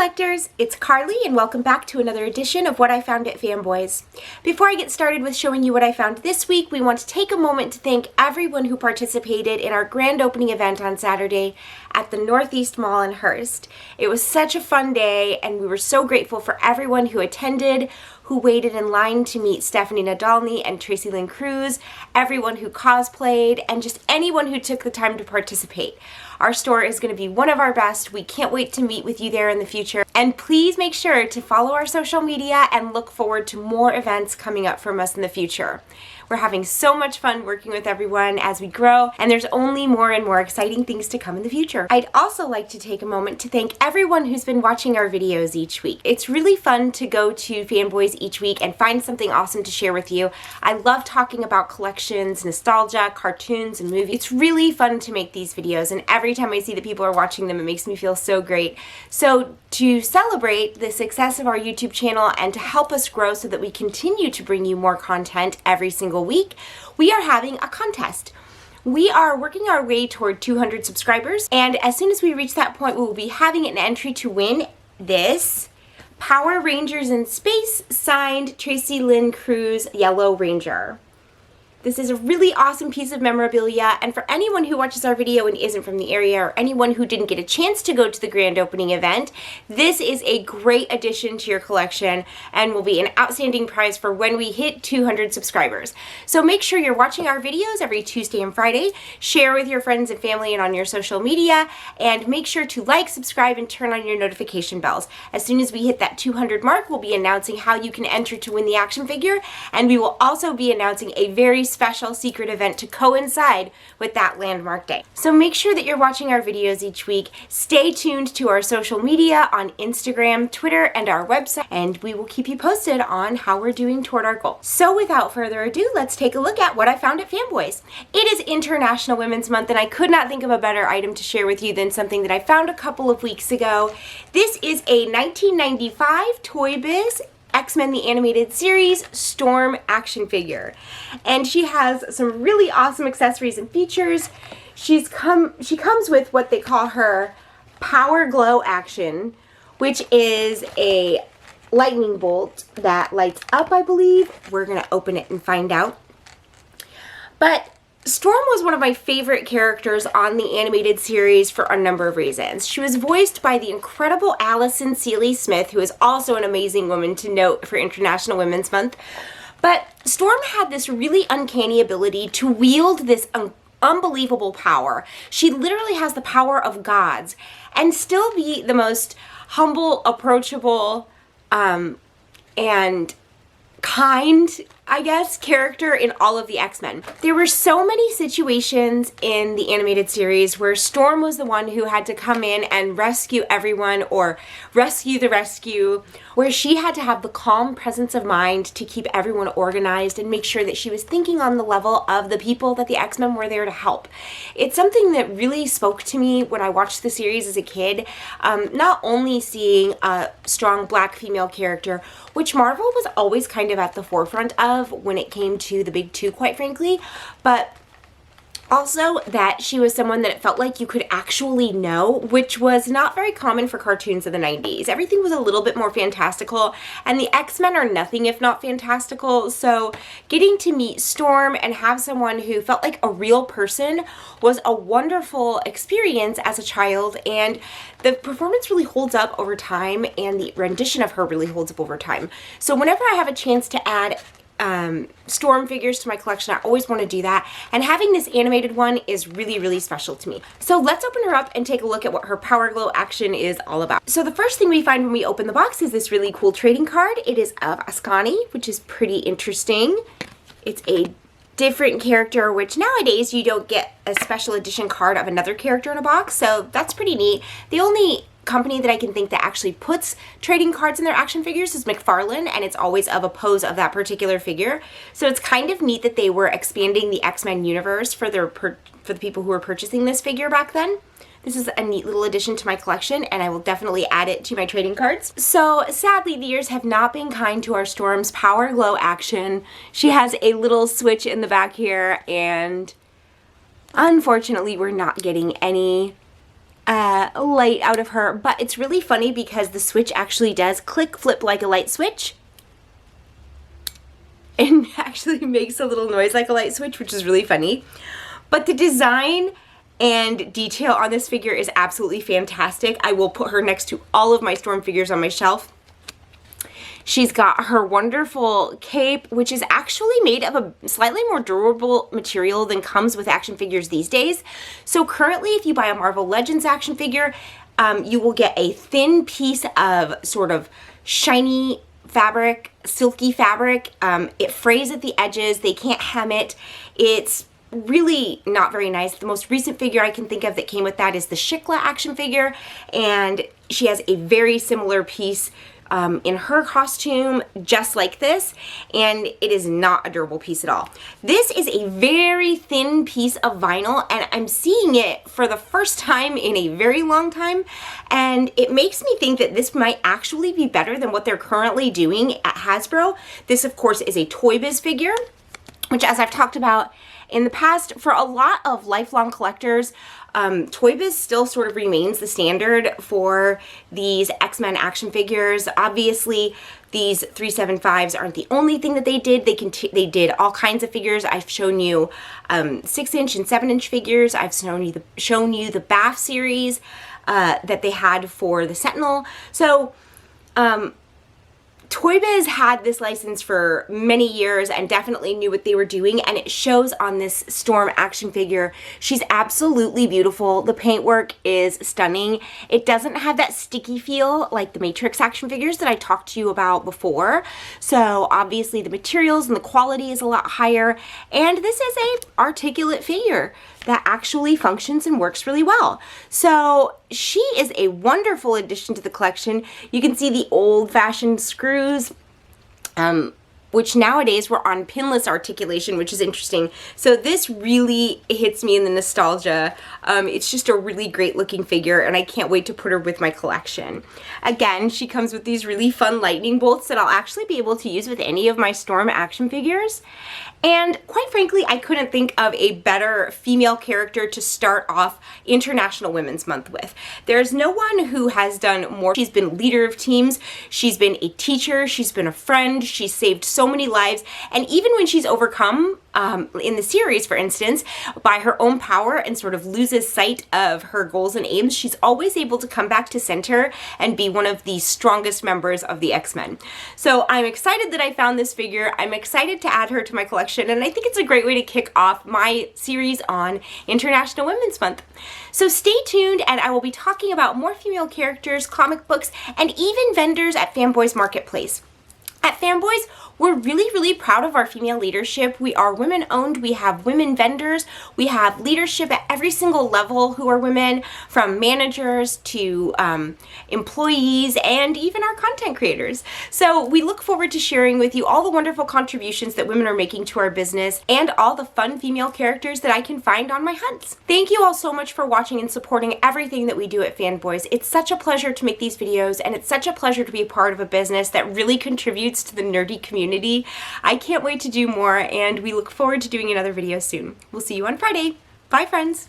collectors, it's Carly and welcome back to another edition of What I Found at Fanboys. Before I get started with showing you what I found this week, we want to take a moment to thank everyone who participated in our grand opening event on Saturday at the Northeast Mall in Hurst. It was such a fun day and we were so grateful for everyone who attended, who waited in line to meet Stephanie Nadolny and Tracy Lynn Cruz, everyone who cosplayed, and just anyone who took the time to participate. Our store is going to be one of our best. We can't wait to meet with you there in the future. And please make sure to follow our social media and look forward to more events coming up from us in the future. We're having so much fun working with everyone as we grow, and there's only more and more exciting things to come in the future. I'd also like to take a moment to thank everyone who's been watching our videos each week. It's really fun to go to Fanboys each week and find something awesome to share with you. I love talking about collections, nostalgia, cartoons, and movies. It's really fun to make these videos, and every time I see that people are watching them, it makes me feel so great. So to celebrate the success of our YouTube channel and to help us grow so that we continue to bring you more content every single week, we are having a contest. We are working our way toward 200 subscribers, and as soon as we reach that point, we will be having an entry to win this Power Rangers in Space signed Tracy Lynn Cruz Yellow Ranger. This is a really awesome piece of memorabilia, and for anyone who watches our video and isn't from the area, or anyone who didn't get a chance to go to the grand opening event, this is a great addition to your collection and will be an outstanding prize for when we hit 200 subscribers. So make sure you're watching our videos every Tuesday and Friday, share with your friends and family and on your social media, and make sure to like, subscribe, and turn on your notification bells. As soon as we hit that 200 mark, we'll be announcing how you can enter to win the action figure, and we will also be announcing a very special secret event to coincide with that landmark day. So make sure that you're watching our videos each week. Stay tuned to our social media on Instagram, Twitter, and our website, and we will keep you posted on how we're doing toward our goal. So without further ado, let's take a look at what I found at Fanboys. It is International Women's Month, and I could not think of a better item to share with you than something that I found a couple of weeks ago. This is a 1995 Toy Biz X-Men the Animated Series Storm action figure, and she has some really awesome accessories and features. She comes with what they call her Power Glow action, which is a lightning bolt that lights up, I believe. We're gonna open it and find out. But Storm was one of my favorite characters on the animated series for a number of reasons. She was voiced by the incredible Allison Seeley Smith, who is also an amazing woman to note for International Women's Month. But Storm had this really uncanny ability to wield this unbelievable power. She literally has the power of gods and still be the most humble, approachable, and kind, I guess, character in all of the X-Men. There were so many situations in the animated series where Storm was the one who had to come in and rescue everyone or rescue the rescue, where she had to have the calm presence of mind to keep everyone organized and make sure that she was thinking on the level of the people that the X-Men were there to help. It's something that really spoke to me when I watched the series as a kid, not only seeing a strong black female character, which Marvel was always kind of at the forefront of when it came to the big two, quite frankly, but also that she was someone that it felt like you could actually know, which was not very common for cartoons of the 90s. Everything was a little bit more fantastical, and the X-Men are nothing if not fantastical, so getting to meet Storm and have someone who felt like a real person was a wonderful experience as a child, and the performance really holds up over time, and the rendition of her really holds up over time. So whenever I have a chance to add Storm figures to my collection, I always want to do that, and having this animated one is really, really special to me. So let's open her up and take a look at what her Power Glow action is all about. So the first thing we find when we open the box is this really cool trading card. It is of Ascani, which is pretty interesting. It's a different character, which nowadays you don't get a special edition card of another character in a box, so that's pretty neat. The only company that I can think that actually puts trading cards in their action figures is McFarlane, and it's always of a pose of that particular figure. So it's kind of neat that they were expanding the X-Men universe for the people who were purchasing this figure back then. This is a neat little addition to my collection, and I will definitely add it to my trading cards. So sadly, the years have not been kind to our Storm's Power Glow action. She has a little switch in the back here, and unfortunately we're not getting any light out of her, but it's really funny because the switch actually does click flip like a light switch and actually makes a little noise like a light switch, which is really funny. But the design and detail on this figure is absolutely fantastic. I will put her next to all of my Storm figures on my shelf. She's got her wonderful cape, which is actually made of a slightly more durable material than comes with action figures these days. So currently, if you buy a Marvel Legends action figure, you will get a thin piece of sort of shiny fabric, silky fabric. It frays at the edges. They can't hem it. It's really not very nice. The most recent figure I can think of that came with that is the Shikla action figure, and she has a very similar piece in her costume, just like this, and it is not a durable piece at all. This is a very thin piece of vinyl, and I'm seeing it for the first time in a very long time, and it makes me think that this might actually be better than what they're currently doing at Hasbro. This, of course, is a Toy Biz figure, which, as I've talked about in the past, for a lot of lifelong collectors, Toy Biz still sort of remains the standard for these X-Men action figures. Obviously, these 375s aren't the only thing that they did. They did all kinds of figures. I've shown you 6-inch and 7-inch figures. I've shown you the BAF series that they had for the Sentinel. So Toy Biz had this license for many years and definitely knew what they were doing, and it shows on this Storm action figure. She's absolutely beautiful. The paintwork is stunning. It doesn't have that sticky feel like the Matrix action figures that I talked to you about before. So obviously the materials and the quality is a lot higher, and this is a articulate figure that actually functions and works really well. So she is a wonderful addition to the collection. You can see the old-fashioned screws, which nowadays were on pinless articulation, which is interesting. So this really hits me in the nostalgia. It's just a really great looking figure, and I can't wait to put her with my collection. Again, she comes with these really fun lightning bolts that I'll actually be able to use with any of my Storm action figures. And quite frankly, I couldn't think of a better female character to start off International Women's Month with. There's no one who has done more. She's been leader of teams, she's been a teacher, she's been a friend, she's saved so many lives, and even when she's overcome in the series, for instance, by her own power and sort of loses sight of her goals and aims, she's always able to come back to center and be one of the strongest members of the X-Men. So I'm excited that I found this figure. I'm excited to add her to my collection, and I think it's a great way to kick off my series on International Women's Month. So stay tuned, and I will be talking about more female characters, comic books, and even vendors at Fanboys Marketplace. At Fanboys, we're really proud of our female leadership. We are women owned, we have women vendors, we have leadership at every single level who are women, from managers to employees and even our content creators. So we look forward to sharing with you all the wonderful contributions that women are making to our business and all the fun female characters that I can find on my hunts. Thank you all so much for watching and supporting everything that we do at Fanboys. It's such a pleasure to make these videos, and it's such a pleasure to be a part of a business that really contributes to the nerdy community. I can't wait to do more, and we look forward to doing another video soon. We'll see you on Friday. Bye, friends.